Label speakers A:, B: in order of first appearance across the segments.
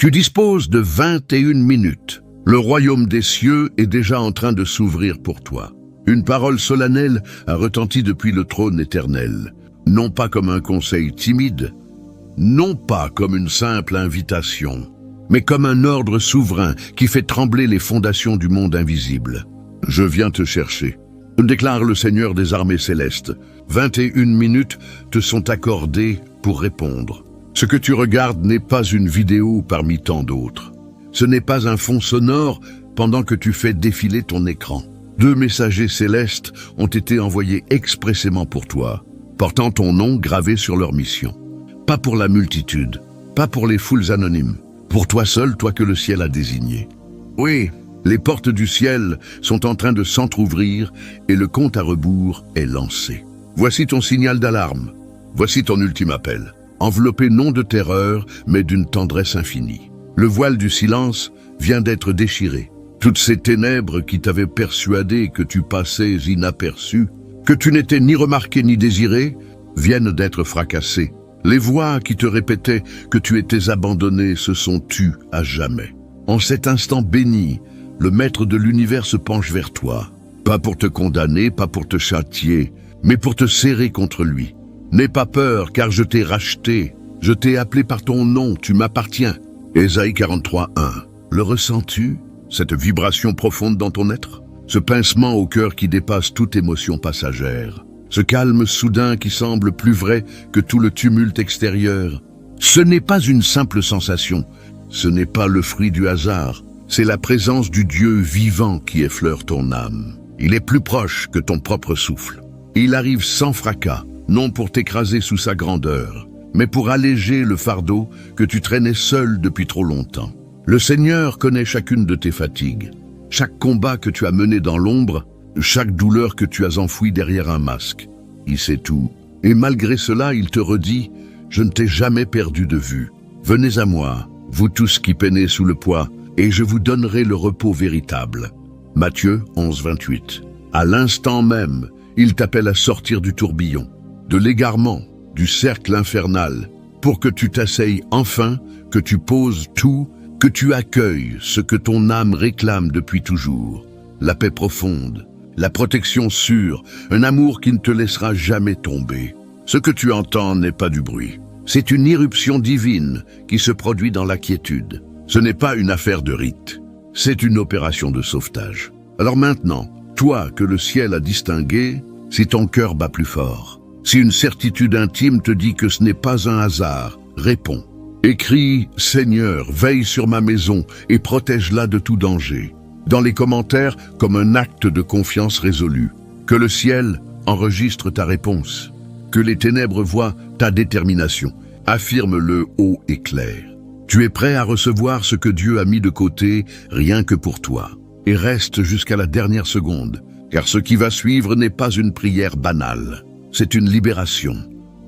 A: Tu disposes de 21 minutes. Le royaume des cieux est déjà en train de s'ouvrir pour toi. Une parole solennelle a retenti depuis le trône éternel. Non pas comme un conseil timide, non pas comme une simple invitation, mais comme un ordre souverain qui fait trembler les fondations du monde invisible. Je viens te chercher, déclare le Seigneur des armées célestes. 21 minutes te sont accordées pour répondre. Ce que tu regardes n'est pas une vidéo parmi tant d'autres. Ce n'est pas un fond sonore pendant que tu fais défiler ton écran. 2 messagers célestes ont été envoyés expressément pour toi, portant ton nom gravé sur leur mission. Pas pour la multitude, pas pour les foules anonymes, pour toi seul, toi que le ciel a désigné. Oui, les portes du ciel sont en train de s'entr'ouvrir et le compte à rebours est lancé. Voici ton signal d'alarme, voici ton ultime appel, enveloppé non de terreur, mais d'une tendresse infinie. Le voile du silence vient d'être déchiré. Toutes ces ténèbres qui t'avaient persuadé que tu passais inaperçu, que tu n'étais ni remarqué ni désiré, viennent d'être fracassées. Les voix qui te répétaient que tu étais abandonné se sont tues à jamais. En cet instant béni, le maître de l'univers se penche vers toi. Pas pour te condamner, pas pour te châtier, mais pour te serrer contre lui. N'aie pas peur, car je t'ai racheté. Je t'ai appelé par ton nom, tu m'appartiens. Ésaïe 43:1. Le ressens-tu, cette vibration profonde dans ton être? Ce pincement au cœur qui dépasse toute émotion passagère? Ce calme soudain qui semble plus vrai que tout le tumulte extérieur? Ce n'est pas une simple sensation, ce n'est pas le fruit du hasard, c'est la présence du Dieu vivant qui effleure ton âme. Il est plus proche que ton propre souffle. Il arrive sans fracas, non pour t'écraser sous sa grandeur, mais pour alléger le fardeau que tu traînais seul depuis trop longtemps. Le Seigneur connaît chacune de tes fatigues, chaque combat que tu as mené dans l'ombre, chaque douleur que tu as enfouie derrière un masque. Il sait tout. Et malgré cela, il te redit, « Je ne t'ai jamais perdu de vue. Venez à moi, vous tous qui peinez sous le poids, et je vous donnerai le repos véritable. » Matthieu 11:28. À l'instant même, il t'appelle à sortir du tourbillon, de l'égarement, du cercle infernal, pour que tu t'asseyes enfin, que tu poses tout, que tu accueilles ce que ton âme réclame depuis toujours. La paix profonde, la protection sûre, un amour qui ne te laissera jamais tomber. Ce que tu entends n'est pas du bruit. C'est une irruption divine qui se produit dans la quiétude. Ce n'est pas une affaire de rite, c'est une opération de sauvetage. Alors maintenant, toi que le ciel a distingué, si ton cœur bat plus fort, si une certitude intime te dit que ce n'est pas un hasard, réponds. Écris « Seigneur, veille sur ma maison et protège-la de tout danger ». Dans les commentaires, comme un acte de confiance résolu. Que le ciel enregistre ta réponse. Que les ténèbres voient ta détermination. Affirme-le haut et clair. Tu es prêt à recevoir ce que Dieu a mis de côté rien que pour toi. Et reste jusqu'à la dernière seconde, car ce qui va suivre n'est pas une prière banale. C'est une libération,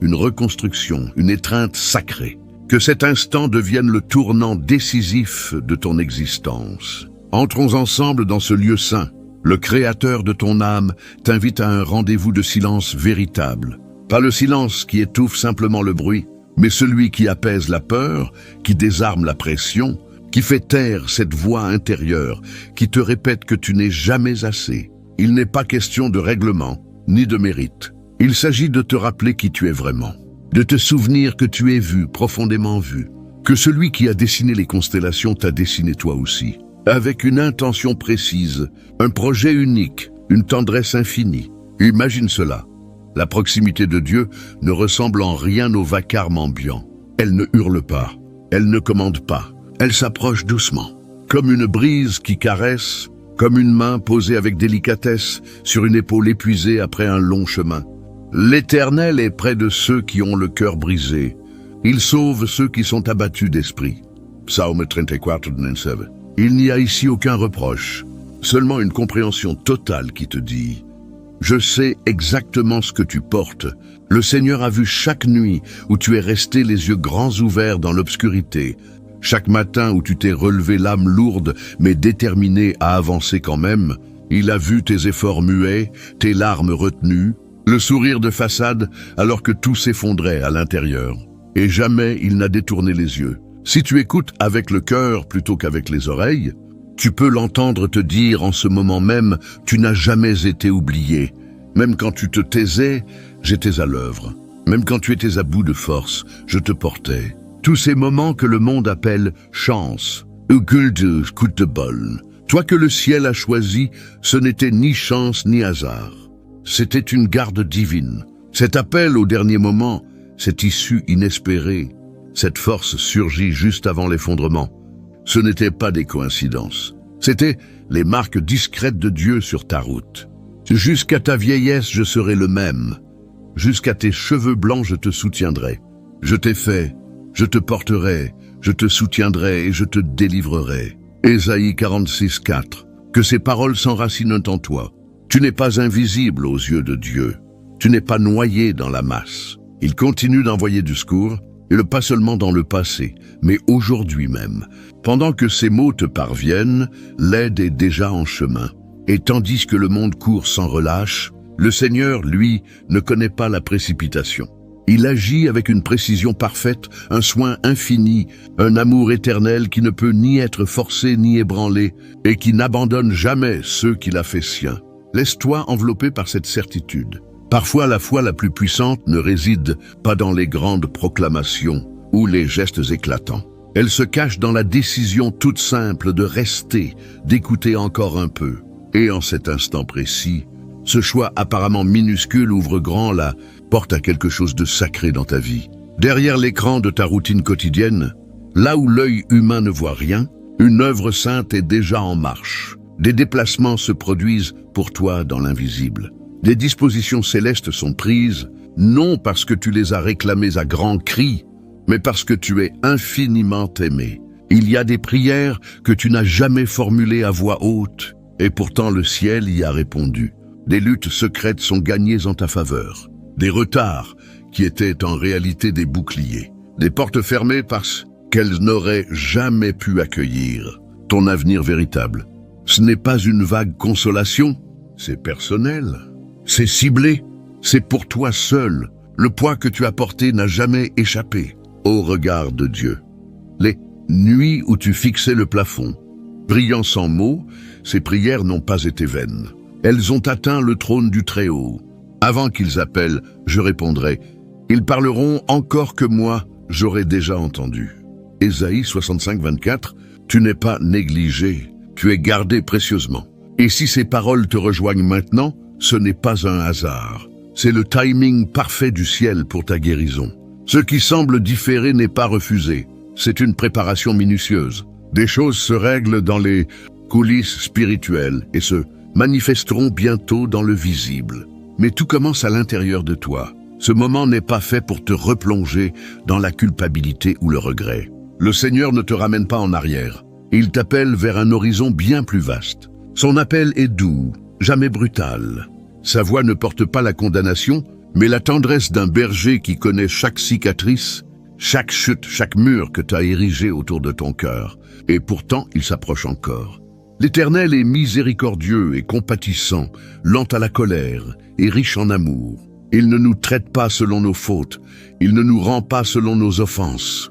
A: une reconstruction, une étreinte sacrée. Que cet instant devienne le tournant décisif de ton existence. Entrons ensemble dans ce lieu saint. Le Créateur de ton âme t'invite à un rendez-vous de silence véritable. Pas le silence qui étouffe simplement le bruit, mais celui qui apaise la peur, qui désarme la pression, qui fait taire cette voix intérieure, qui te répète que tu n'es jamais assez. Il n'est pas question de règlement, ni de mérite. Il s'agit de te rappeler qui tu es vraiment, de te souvenir que tu es vu, profondément vu, que celui qui a dessiné les constellations t'a dessiné toi aussi. Avec une intention précise, un projet unique, une tendresse infinie. Imagine cela. La proximité de Dieu ne ressemble en rien au vacarme ambiant. Elle ne hurle pas, elle ne commande pas, elle s'approche doucement, comme une brise qui caresse, comme une main posée avec délicatesse sur une épaule épuisée après un long chemin. L'Éternel est près de ceux qui ont le cœur brisé. Il sauve ceux qui sont abattus d'esprit. Psaume 34:9. Il n'y a ici aucun reproche, seulement une compréhension totale qui te dit « Je sais exactement ce que tu portes. Le Seigneur a vu chaque nuit où tu es resté les yeux grands ouverts dans l'obscurité, chaque matin où tu t'es relevé l'âme lourde mais déterminé à avancer quand même. Il a vu tes efforts muets, tes larmes retenues, le sourire de façade alors que tout s'effondrait à l'intérieur. Et jamais il n'a détourné les yeux. Si tu écoutes avec le cœur plutôt qu'avec les oreilles, tu peux l'entendre te dire en ce moment même, tu n'as jamais été oublié. Même quand tu te taisais, j'étais à l'œuvre. Même quand tu étais à bout de force, je te portais. Tous ces moments que le monde appelle chance, ou coup de bol. Toi que le ciel a choisi, ce n'était ni chance ni hasard. C'était une garde divine. Cet appel au dernier moment, cette issue inespérée, cette force surgit juste avant l'effondrement. Ce n'étaient pas des coïncidences. C'étaient les marques discrètes de Dieu sur ta route. Jusqu'à ta vieillesse, je serai le même. Jusqu'à tes cheveux blancs, je te soutiendrai. Je t'ai fait, je te porterai, je te soutiendrai et je te délivrerai. Ésaïe 46, 4. Que ces paroles s'enracinent en toi. Tu n'es pas invisible aux yeux de Dieu. Tu n'es pas noyé dans la masse. Il continue d'envoyer du secours, et pas seulement dans le passé, mais aujourd'hui même. Pendant que ces mots te parviennent, l'aide est déjà en chemin. Et tandis que le monde court sans relâche, le Seigneur, lui, ne connaît pas la précipitation. Il agit avec une précision parfaite, un soin infini, un amour éternel qui ne peut ni être forcé ni ébranlé, et qui n'abandonne jamais ceux qu'il a fait siens. Laisse-toi envelopper par cette certitude. Parfois, la foi la plus puissante ne réside pas dans les grandes proclamations ou les gestes éclatants. Elle se cache dans la décision toute simple de rester, d'écouter encore un peu. Et en cet instant précis, ce choix apparemment minuscule ouvre grand la porte à quelque chose de sacré dans ta vie. Derrière l'écran de ta routine quotidienne, là où l'œil humain ne voit rien, une œuvre sainte est déjà en marche. Des déplacements se produisent pour toi dans l'invisible. Des dispositions célestes sont prises, non parce que tu les as réclamées à grands cris, mais parce que tu es infiniment aimé. Il y a des prières que tu n'as jamais formulées à voix haute, et pourtant le ciel y a répondu. Des luttes secrètes sont gagnées en ta faveur. Des retards qui étaient en réalité des boucliers. Des portes fermées parce qu'elles n'auraient jamais pu accueillir ton avenir véritable. Ce n'est pas une vague consolation, c'est personnel. C'est ciblé, c'est pour toi seul. Le poids que tu as porté n'a jamais échappé au regard de Dieu. Les nuits où tu fixais le plafond, brillant sans mots, ces prières n'ont pas été vaines. Elles ont atteint le trône du Très-Haut. Avant qu'ils appellent, je répondrai. Ils parleront encore que moi, j'aurai déjà entendu. Ésaïe 65, 24, tu n'es pas négligé, tu es gardé précieusement. Et si ces paroles te rejoignent maintenant, ce n'est pas un hasard. C'est le timing parfait du ciel pour ta guérison. Ce qui semble différer n'est pas refusé. C'est une préparation minutieuse. Des choses se règlent dans les coulisses spirituelles et se manifesteront bientôt dans le visible. Mais tout commence à l'intérieur de toi. Ce moment n'est pas fait pour te replonger dans la culpabilité ou le regret. Le Seigneur ne te ramène pas en arrière. Il t'appelle vers un horizon bien plus vaste. Son appel est doux, jamais brutal. Sa voix ne porte pas la condamnation, mais la tendresse d'un berger qui connaît chaque cicatrice, chaque chute, chaque mur que tu as érigé autour de ton cœur. Et pourtant, il s'approche encore. L'Éternel est miséricordieux et compatissant, lent à la colère et riche en amour. Il ne nous traite pas selon nos fautes, il ne nous rend pas selon nos offenses.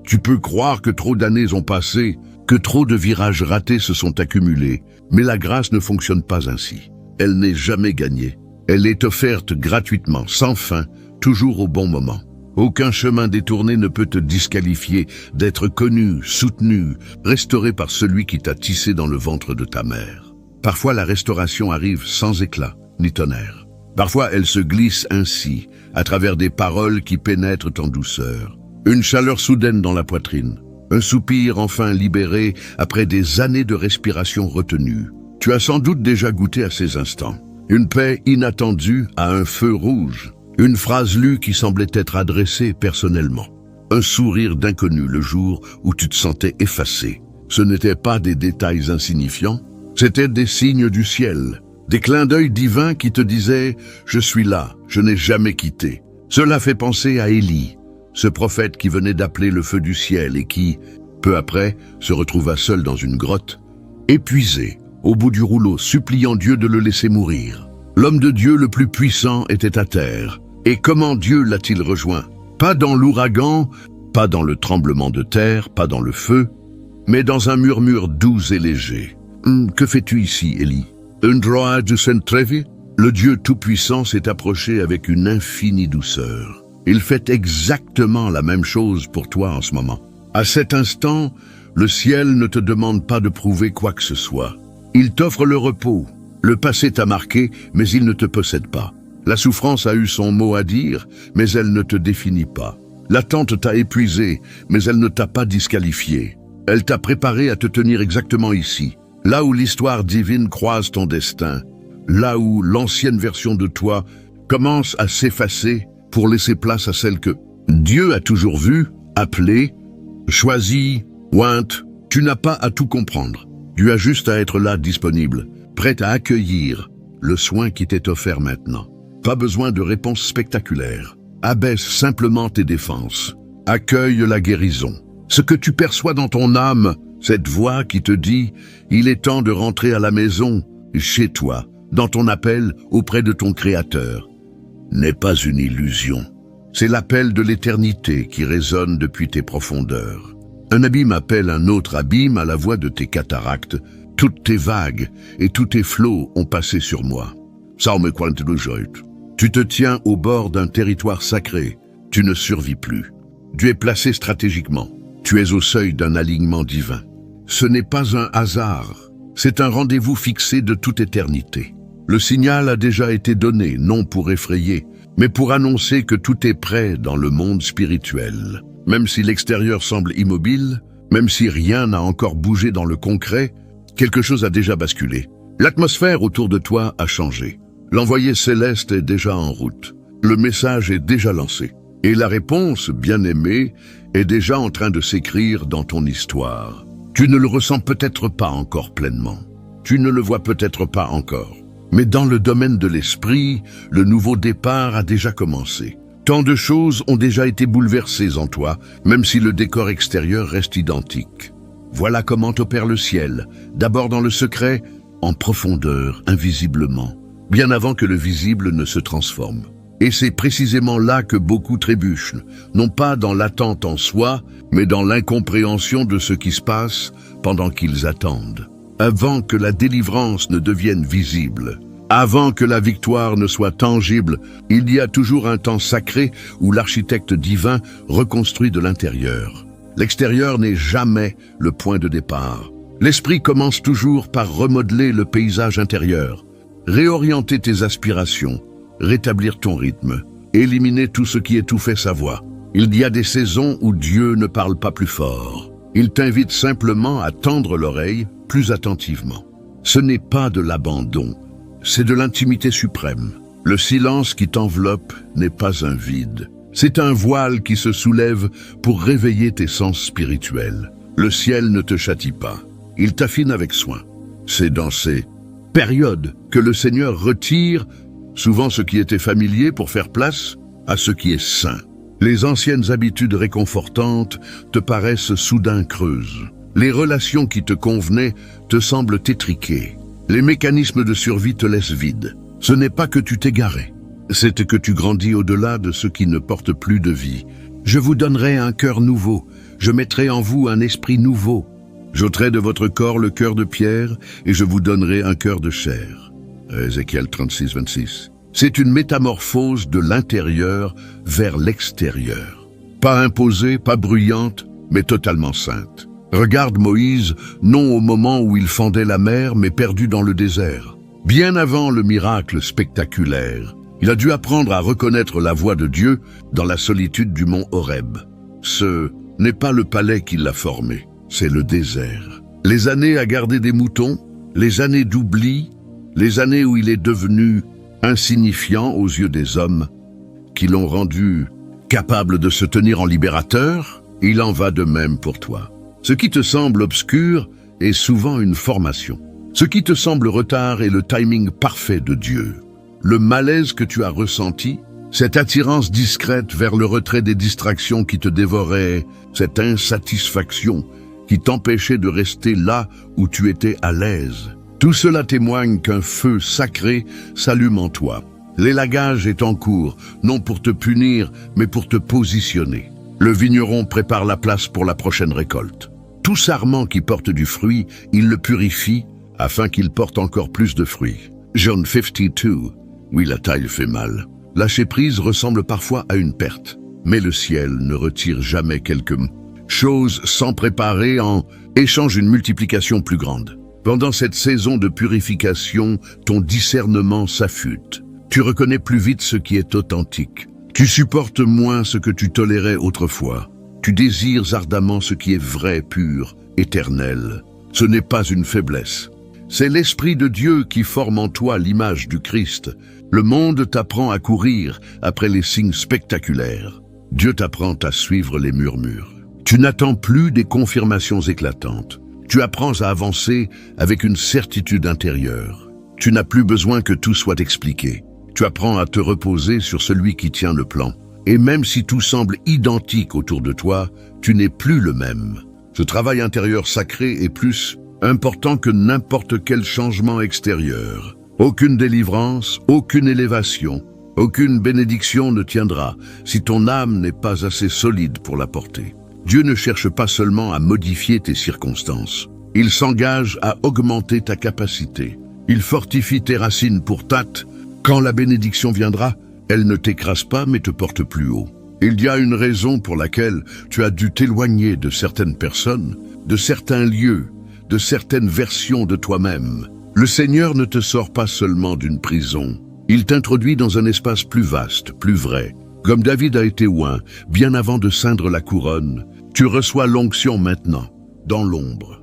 A: Tu peux croire que trop d'années ont passé, que trop de virages ratés se sont accumulés, mais la grâce ne fonctionne pas ainsi. Elle n'est jamais gagnée. Elle est offerte gratuitement, sans fin, toujours au bon moment. Aucun chemin détourné ne peut te disqualifier d'être connu, soutenu, restauré par celui qui t'a tissé dans le ventre de ta mère. Parfois la restauration arrive sans éclat ni tonnerre. Parfois elle se glisse ainsi, à travers des paroles qui pénètrent en douceur. Une chaleur soudaine dans la poitrine, un soupir enfin libéré après des années de respiration retenue. Tu as sans doute déjà goûté à ces instants. Une paix inattendue à un feu rouge. Une phrase lue qui semblait être adressée personnellement. Un sourire d'inconnu le jour où tu te sentais effacé. Ce n'étaient pas des détails insignifiants, c'étaient des signes du ciel. Des clins d'œil divins qui te disaient « Je suis là, je n'ai jamais quitté ». Cela fait penser à Élie, ce prophète qui venait d'appeler le feu du ciel et qui, peu après, se retrouva seul dans une grotte, épuisé, au bout du rouleau, suppliant Dieu de le laisser mourir. L'homme de Dieu le plus puissant était à terre. Et comment Dieu l'a-t-il rejoint? Pas dans l'ouragan, Pas dans le tremblement de terre, pas dans le feu, mais dans un murmure doux et léger. « Que fais-tu ici, Élie ?»« Undroa du Saint-Trévi ?» Le Dieu Tout-Puissant s'est approché avec une infinie douceur. Il fait exactement la même chose pour toi en ce moment. À cet instant, le ciel ne te demande pas de prouver quoi que ce soit. Il t'offre le repos. Le passé t'a marqué, mais il ne te possède pas. La souffrance a eu son mot à dire, mais elle ne te définit pas. L'attente t'a épuisé, mais elle ne t'a pas disqualifié. Elle t'a préparé à te tenir exactement ici, là où l'histoire divine croise ton destin, là où l'ancienne version de toi commence à s'effacer pour laisser place à celle que Dieu a toujours vue, appelée, choisie, ointe. Tu n'as pas à tout comprendre. Tu as juste à être là, disponible, prête à accueillir le soin qui t'est offert maintenant. Pas besoin de réponse spectaculaire. Abaisse simplement tes défenses. Accueille la guérison. Ce que tu perçois dans ton âme, cette voix qui te dit « Il est temps de rentrer à la maison, chez toi, dans ton appel auprès de ton Créateur », n'est pas une illusion. C'est l'appel de l'éternité qui résonne depuis tes profondeurs. Un abîme appelle un autre abîme à la voix de tes cataractes. Toutes tes vagues et tous tes flots ont passé sur moi. Psalm 48. Tu te tiens au bord d'un territoire sacré. Tu ne survis plus. Tu es placé stratégiquement. Tu es au seuil d'un alignement divin. Ce n'est pas un hasard. C'est un rendez-vous fixé de toute éternité. Le signal a déjà été donné, non pour effrayer, mais pour annoncer que tout est prêt dans le monde spirituel. Même si l'extérieur semble immobile, même si rien n'a encore bougé dans le concret, quelque chose a déjà basculé. L'atmosphère autour de toi a changé. L'envoyé céleste est déjà en route. Le message est déjà lancé. Et la réponse, bien-aimée, est déjà en train de s'écrire dans ton histoire. Tu ne le ressens peut-être pas encore pleinement. Tu ne le vois peut-être pas encore. Mais dans le domaine de l'esprit, le nouveau départ a déjà commencé. Tant de choses ont déjà été bouleversées en toi, même si le décor extérieur reste identique. Voilà comment opère le ciel, d'abord dans le secret, en profondeur, invisiblement, bien avant que le visible ne se transforme. Et c'est précisément là que beaucoup trébuchent, non pas dans l'attente en soi, mais dans l'incompréhension de ce qui se passe pendant qu'ils attendent. Avant que la délivrance ne devienne visible, avant que la victoire ne soit tangible, il y a toujours un temps sacré où l'architecte divin reconstruit de l'intérieur. L'extérieur n'est jamais le point de départ. L'esprit commence toujours par remodeler le paysage intérieur, réorienter tes aspirations, rétablir ton rythme, éliminer tout ce qui étouffait sa voix. Il y a des saisons où Dieu ne parle pas plus fort. Il t'invite simplement à tendre l'oreille plus attentivement. Ce n'est pas de l'abandon, c'est de l'intimité suprême. Le silence qui t'enveloppe n'est pas un vide. C'est un voile qui se soulève pour réveiller tes sens spirituels. Le ciel ne te châtie pas, il t'affine avec soin. C'est dans ces périodes que le Seigneur retire souvent ce qui était familier pour faire place à ce qui est sain. Les anciennes habitudes réconfortantes te paraissent soudain creuses. Les relations qui te convenaient te semblent étriquées. Les mécanismes de survie te laissent vide. Ce n'est pas que tu t'égarais, c'est que tu grandis au-delà de ce qui ne porte plus de vie. Je vous donnerai un cœur nouveau, je mettrai en vous un esprit nouveau. J'ôterai de votre corps le cœur de pierre et je vous donnerai un cœur de chair. Ézéchiel 36, 26. C'est une métamorphose de l'intérieur vers l'extérieur. Pas imposée, pas bruyante, mais totalement sainte. Regarde Moïse, non au moment où il fendait la mer, mais perdu dans le désert. Bien avant le miracle spectaculaire, il a dû apprendre à reconnaître la voix de Dieu dans la solitude du mont Horeb. Ce n'est pas le palais qui l'a formé, c'est le désert. Les années à garder des moutons, les années d'oubli, les années où il est devenu insignifiant aux yeux des hommes, qui l'ont rendu capable de se tenir en libérateur, il en va de même pour toi. Ce qui te semble obscur est souvent une formation. Ce qui te semble retard est le timing parfait de Dieu. Le malaise que tu as ressenti, cette attirance discrète vers le retrait des distractions qui te dévoraient, cette insatisfaction qui t'empêchait de rester là où tu étais à l'aise, tout cela témoigne qu'un feu sacré s'allume en toi. L'élagage est en cours, non pour te punir, mais pour te positionner. Le vigneron prépare la place pour la prochaine récolte. Tout sarment qui porte du fruit, il le purifie afin qu'il porte encore plus de fruits. John 52. Oui, la taille fait mal. Lâcher prise ressemble parfois à une perte. Mais le ciel ne retire jamais quelque chose sans préparer en échange une multiplication plus grande. Pendant cette saison de purification, ton discernement s'affûte. Tu reconnais plus vite ce qui est authentique. Tu supportes moins ce que tu tolérais autrefois. Tu désires ardemment ce qui est vrai, pur, éternel. Ce n'est pas une faiblesse. C'est l'Esprit de Dieu qui forme en toi l'image du Christ. Le monde t'apprend à courir après les signes spectaculaires. Dieu t'apprend à suivre les murmures. Tu n'attends plus des confirmations éclatantes. Tu apprends à avancer avec une certitude intérieure. Tu n'as plus besoin que tout soit expliqué. Tu apprends à te reposer sur celui qui tient le plan. Et même si tout semble identique autour de toi, tu n'es plus le même. Ce travail intérieur sacré est plus important que n'importe quel changement extérieur. Aucune délivrance, aucune élévation, aucune bénédiction ne tiendra si ton âme n'est pas assez solide pour la porter. Dieu ne cherche pas seulement à modifier tes circonstances. Il s'engage à augmenter ta capacité. Il fortifie tes racines pour tâte. Quand la bénédiction viendra, elle ne t'écrase pas mais te porte plus haut. Il y a une raison pour laquelle tu as dû t'éloigner de certaines personnes, de certains lieux, de certaines versions de toi-même. Le Seigneur ne te sort pas seulement d'une prison. Il t'introduit dans un espace plus vaste, plus vrai. Comme David a été oint, bien avant de ceindre la couronne, tu reçois l'onction maintenant, dans l'ombre,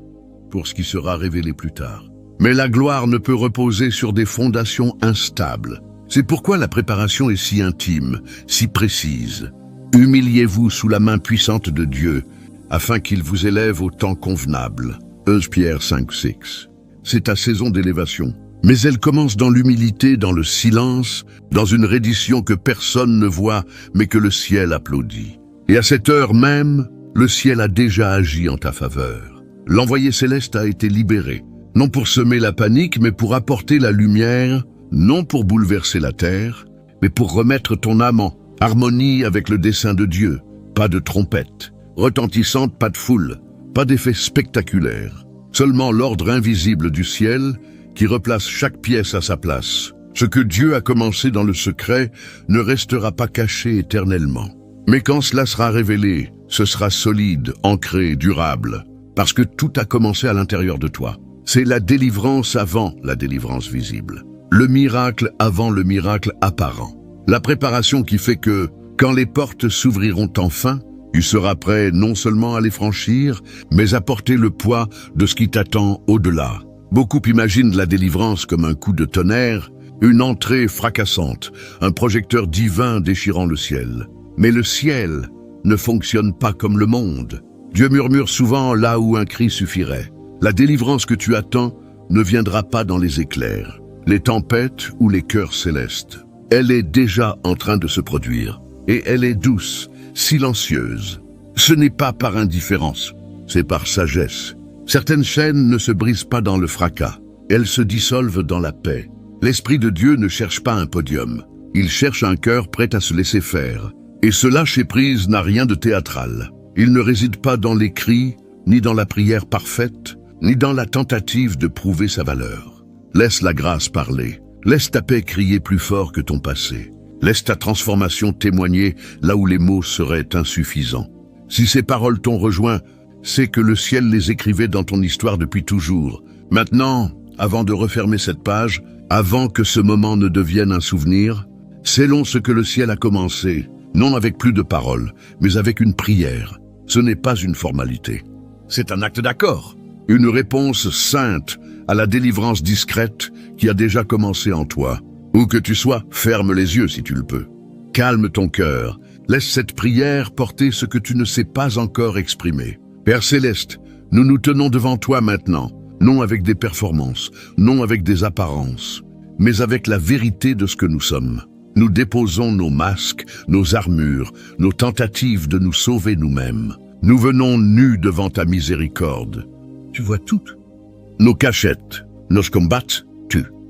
A: pour ce qui sera révélé plus tard. Mais la gloire ne peut reposer sur des fondations instables. C'est pourquoi la préparation est si intime, si précise. Humiliez-vous sous la main puissante de Dieu, afin qu'il vous élève au temps convenable. 1 Pierre 5,6. C'est ta saison d'élévation. Mais elle commence dans l'humilité, dans le silence, dans une reddition que personne ne voit, mais que le ciel applaudit. Et à cette heure même, le ciel a déjà agi en ta faveur. L'envoyé céleste a été libéré. Non pour semer la panique, mais pour apporter la lumière, non pour bouleverser la terre, mais pour remettre ton âme en harmonie avec le dessein de Dieu. Pas de trompette retentissante, pas de foule, pas d'effet spectaculaire. Seulement l'ordre invisible du ciel qui replace chaque pièce à sa place. Ce que Dieu a commencé dans le secret ne restera pas caché éternellement. Mais quand cela sera révélé, ce sera solide, ancré, durable, parce que tout a commencé à l'intérieur de toi. C'est la délivrance avant la délivrance visible. Le miracle avant le miracle apparent. La préparation qui fait que, quand les portes s'ouvriront enfin, tu seras prêt non seulement à les franchir, mais à porter le poids de ce qui t'attend au-delà. Beaucoup imaginent la délivrance comme un coup de tonnerre, une entrée fracassante, un projecteur divin déchirant le ciel. Mais le ciel ne fonctionne pas comme le monde. Dieu murmure souvent là où un cri suffirait. La délivrance que tu attends ne viendra pas dans les éclairs, les tempêtes ou les chœurs célestes. Elle est déjà en train de se produire. Et elle est douce, silencieuse. Ce n'est pas par indifférence, c'est par sagesse. Certaines chaînes ne se brisent pas dans le fracas. Elles se dissolvent dans la paix. L'Esprit de Dieu ne cherche pas un podium. Il cherche un cœur prêt à se laisser faire. Et ce lâcher-prise n'a rien de théâtral. Il ne réside pas dans les cris, ni dans la prière parfaite, ni dans la tentative de prouver sa valeur. Laisse la grâce parler. Laisse ta paix crier plus fort que ton passé. Laisse ta transformation témoigner là où les mots seraient insuffisants. Si ces paroles t'ont rejoint, c'est que le ciel les écrivait dans ton histoire depuis toujours. Maintenant, avant de refermer cette page, avant que ce moment ne devienne un souvenir, scellons ce que le ciel a commencé, non avec plus de paroles, mais avec une prière. Ce n'est pas une formalité. C'est un acte d'accord. Une réponse sainte à la délivrance discrète qui a déjà commencé en toi. Où que tu sois, ferme les yeux si tu le peux. Calme ton cœur. Laisse cette prière porter ce que tu ne sais pas encore exprimer. Père Céleste, nous nous tenons devant toi maintenant, non avec des performances, non avec des apparences, mais avec la vérité de ce que nous sommes. Nous déposons nos masques, nos armures, nos tentatives de nous sauver nous-mêmes. Nous venons nus devant ta miséricorde. Tu vois toutes. Nos cachettes, nos combats,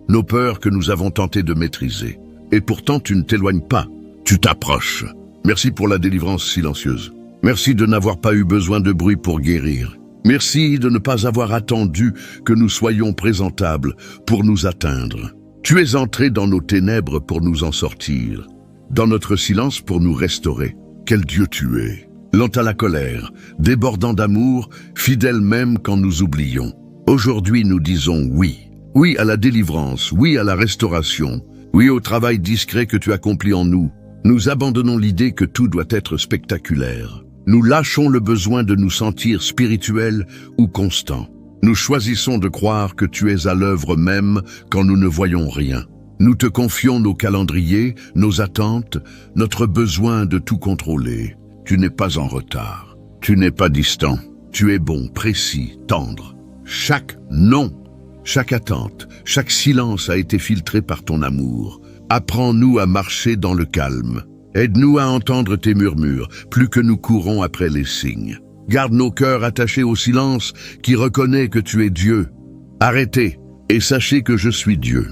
A: nos peurs que nous avons tenté de maîtriser. Et pourtant tu ne t'éloignes pas, tu t'approches. Merci pour la délivrance silencieuse. Merci de n'avoir pas eu besoin de bruit pour guérir. Merci de ne pas avoir attendu que nous soyons présentables pour nous atteindre. Tu es entré dans nos ténèbres pour nous en sortir, dans notre silence pour nous restaurer. Quel Dieu tu es! Lent à la colère, débordant d'amour, fidèle même quand nous oublions. Aujourd'hui nous disons oui. Oui à la délivrance, oui à la restauration, oui au travail discret que tu accomplis en nous. Nous abandonnons l'idée que tout doit être spectaculaire. Nous lâchons le besoin de nous sentir spirituels ou constants. Nous choisissons de croire que tu es à l'œuvre même quand nous ne voyons rien. Nous te confions nos calendriers, nos attentes, notre besoin de tout contrôler. Tu n'es pas en retard. Tu n'es pas distant. Tu es bon, précis, tendre. Chaque non, chaque attente, chaque silence a été filtré par ton amour. Apprends-nous à marcher dans le calme. Aide-nous à entendre tes murmures, plus que nous courons après les signes. Garde nos cœurs attachés au silence qui reconnaît que tu es Dieu. Arrêtez et sachez que je suis Dieu.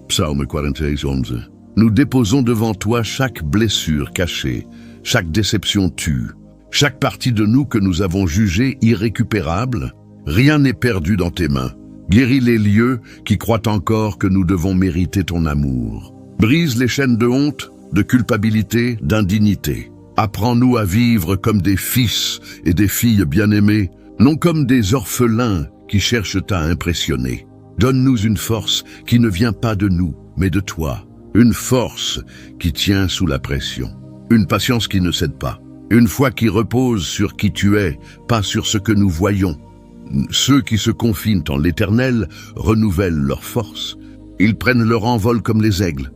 A: Psaume 41, 11. Nous déposons devant toi chaque blessure cachée, chaque déception tue, chaque partie de nous que nous avons jugée irrécupérable. Rien n'est perdu dans tes mains. Guéris les lieux qui croient encore que nous devons mériter ton amour. Brise les chaînes de honte, de culpabilité, d'indignité. Apprends-nous à vivre comme des fils et des filles bien-aimés, non comme des orphelins qui cherchent à impressionner. Donne-nous une force qui ne vient pas de nous, mais de toi. Une force qui tient sous la pression. Une patience qui ne cède pas. Une foi qui repose sur qui tu es, pas sur ce que nous voyons. Ceux qui se confinent en l'Éternel renouvellent leur force. Ils prennent leur envol comme les aigles.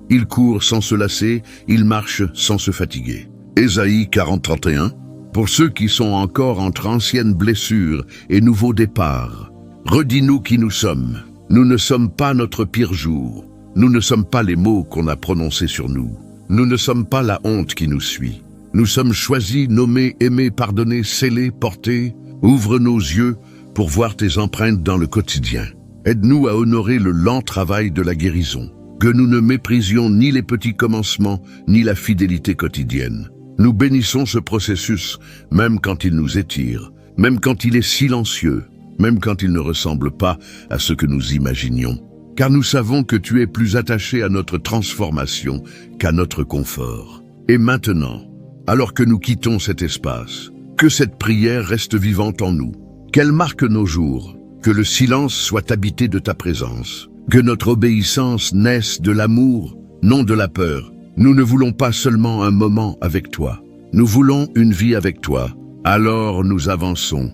A: Ils courent sans se lasser, ils marchent sans se fatiguer. Ésaïe 40, 31. Pour ceux qui sont encore entre anciennes blessures et nouveaux départs, redis-nous qui nous sommes. Nous ne sommes pas notre pire jour. Nous ne sommes pas les mots qu'on a prononcés sur nous. Nous ne sommes pas la honte qui nous suit. Nous sommes choisis, nommés, aimés, pardonnés, scellés, portés. Ouvre nos yeux pour voir tes empreintes dans le quotidien. Aide-nous à honorer le lent travail de la guérison. Que nous ne méprisions ni les petits commencements, ni la fidélité quotidienne. Nous bénissons ce processus, même quand il nous étire, même quand il est silencieux, même quand il ne ressemble pas à ce que nous imaginions. Car nous savons que tu es plus attaché à notre transformation qu'à notre confort. Et maintenant, alors que nous quittons cet espace, que cette prière reste vivante en nous, qu'elle marque nos jours, que le silence soit habité de ta présence, que notre obéissance naisse de l'amour, non de la peur. Nous ne voulons pas seulement un moment avec toi, nous voulons une vie avec toi. Alors nous avançons,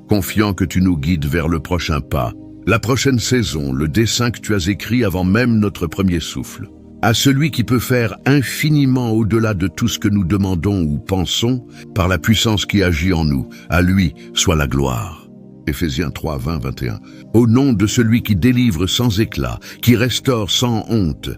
A: confiant que tu nous guides vers le prochain pas, la prochaine saison, le dessein que tu as écrit avant même notre premier souffle. À celui qui peut faire infiniment au-delà de tout ce que nous demandons ou pensons, par la puissance qui agit en nous, à lui soit la gloire. Éphésiens 3, 20, 21. Au nom de celui qui délivre sans éclat, qui restaure sans honte,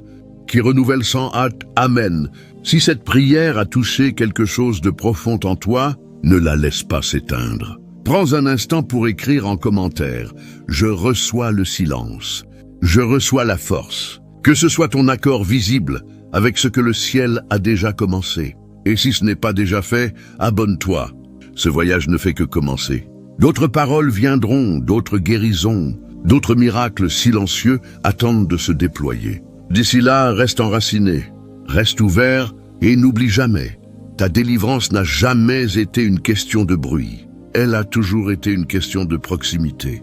A: qui renouvelle sans hâte, Amen. Si cette prière a touché quelque chose de profond en toi, ne la laisse pas s'éteindre. Prends un instant pour écrire en commentaire « Je reçois le silence. Je reçois la force. » Que ce soit ton accord visible avec ce que le ciel a déjà commencé. Et si ce n'est pas déjà fait, abonne-toi. Ce voyage ne fait que commencer. D'autres paroles viendront, d'autres guérisons, d'autres miracles silencieux attendent de se déployer. D'ici là, reste enraciné, reste ouvert et n'oublie jamais. Ta délivrance n'a jamais été une question de bruit. Elle a toujours été une question de proximité.